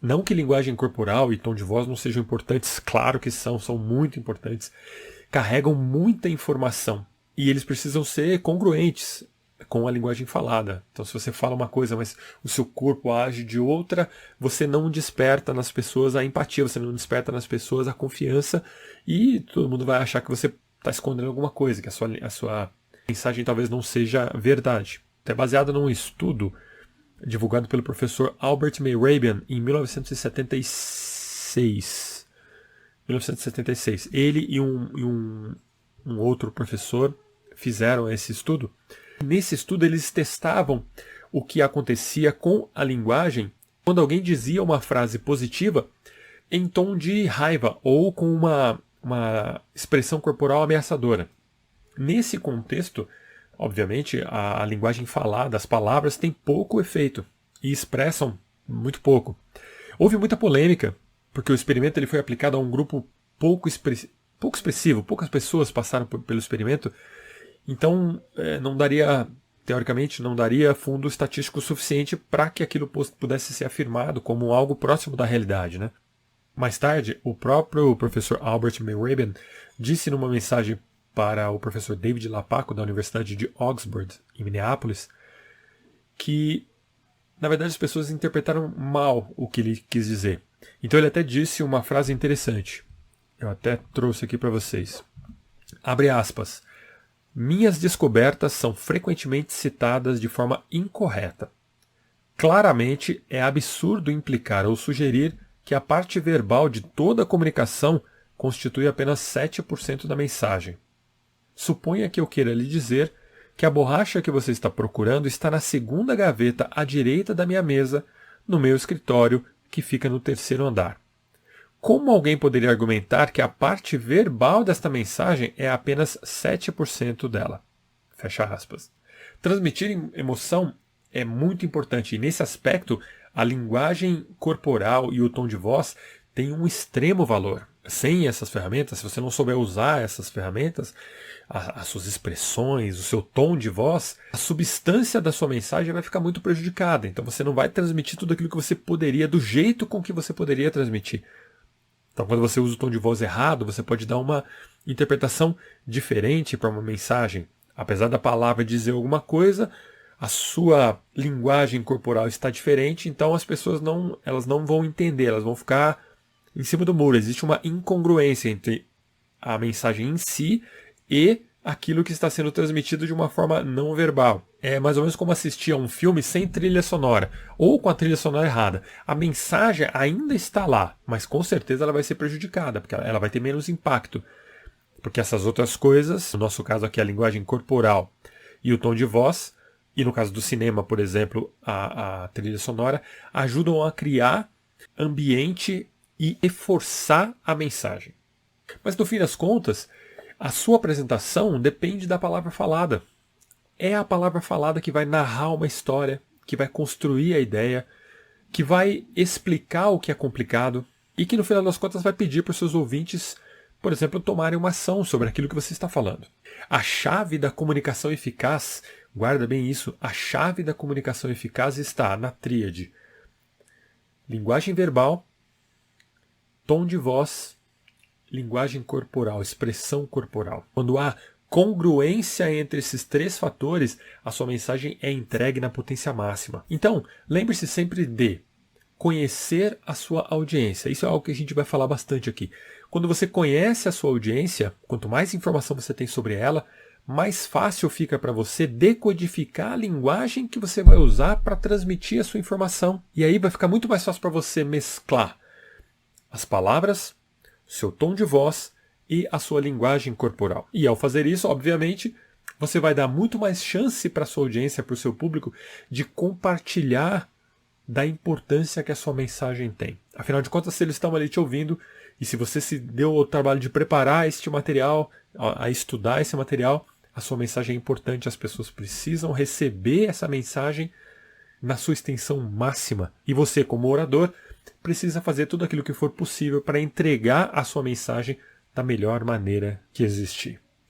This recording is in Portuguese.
Não que linguagem corporal e tom de voz não sejam importantes, claro que são muito importantes. Carregam muita informação e eles precisam ser congruentes com a linguagem falada. Então, se você fala uma coisa, mas o seu corpo age de outra, você não desperta nas pessoas a empatia, você não desperta nas pessoas a confiança e todo mundo vai achar que você está escondendo alguma coisa, que a sua mensagem talvez não seja verdade. É baseado num estudo divulgado pelo professor Albert Mehrabian em 1976. Ele e um outro professor fizeram esse estudo. Nesse estudo eles testavam o que acontecia com a linguagem quando alguém dizia uma frase positiva em tom de raiva ou com uma expressão corporal ameaçadora. Nesse contexto, obviamente, a linguagem falada, as palavras têm pouco efeito e expressam muito pouco. Houve muita polêmica, porque o experimento ele foi aplicado a um grupo pouco expressivo, poucas pessoas passaram pelo experimento, então não daria, teoricamente, não daria fundo estatístico suficiente para que aquilo pudesse ser afirmado como algo próximo da realidade, né? Mais tarde, o próprio professor Albert Mehrabian disse numa mensagem para o professor David Lapaco, da Universidade de Oxford, em Minneapolis, que, na verdade, as pessoas interpretaram mal o que ele quis dizer. Então ele até disse uma frase interessante. Eu até trouxe aqui para vocês. Abre aspas. Minhas descobertas são frequentemente citadas de forma incorreta. Claramente é absurdo implicar ou sugerir que a parte verbal de toda a comunicação constitui apenas 7% da mensagem. Suponha que eu queira lhe dizer que a borracha que você está procurando está na segunda gaveta à direita da minha mesa, no meu escritório, que fica no terceiro andar. Como alguém poderia argumentar que a parte verbal desta mensagem é apenas 7% dela? Fecha aspas. Transmitir emoção é muito importante e, nesse aspecto, a linguagem corporal e o tom de voz têm um extremo valor. Sem essas ferramentas, se você não souber usar essas ferramentas, as suas expressões, o seu tom de voz, a substância da sua mensagem vai ficar muito prejudicada. Então você não vai transmitir tudo aquilo que você poderia, do jeito com que você poderia transmitir. Então quando você usa o tom de voz errado, você pode dar uma interpretação diferente para uma mensagem. Apesar da palavra dizer alguma coisa, a sua linguagem corporal está diferente, então as pessoas elas não vão entender, elas vão ficar em cima do muro. Existe uma incongruência entre a mensagem em si e aquilo que está sendo transmitido de uma forma não verbal. É mais ou menos como assistir a um filme sem trilha sonora, ou com a trilha sonora errada. A mensagem ainda está lá, mas com certeza ela vai ser prejudicada, porque ela vai ter menos impacto. Porque essas outras coisas, no nosso caso aqui a linguagem corporal e o tom de voz, e no caso do cinema, por exemplo, a trilha sonora, ajudam a criar ambiente e reforçar a mensagem. Mas no fim das contas, a sua apresentação depende da palavra falada. É a palavra falada que vai narrar uma história, que vai construir a ideia, que vai explicar o que é complicado e que no final das contas vai pedir para os seus ouvintes, por exemplo, tomarem uma ação sobre aquilo que você está falando. A chave da comunicação eficaz, guarda bem isso, a chave da comunicação eficaz está na tríade: linguagem verbal, tom de voz, linguagem corporal, expressão corporal. Quando há congruência entre esses três fatores, a sua mensagem é entregue na potência máxima. Então, lembre-se sempre de conhecer a sua audiência. Isso é algo que a gente vai falar bastante aqui. Quando você conhece a sua audiência, quanto mais informação você tem sobre ela, mais fácil fica para você decodificar a linguagem que você vai usar para transmitir a sua informação. E aí vai ficar muito mais fácil para você mesclar as palavras, seu tom de voz e a sua linguagem corporal. E ao fazer isso, obviamente, você vai dar muito mais chance para a sua audiência, para o seu público, de compartilhar da importância que a sua mensagem tem. Afinal de contas, se eles estão ali te ouvindo, e se você se deu o trabalho de preparar este material, a estudar esse material, a sua mensagem é importante, as pessoas precisam receber essa mensagem na sua extensão máxima. E você, como orador, precisa fazer tudo aquilo que for possível para entregar a sua mensagem da melhor maneira que existir.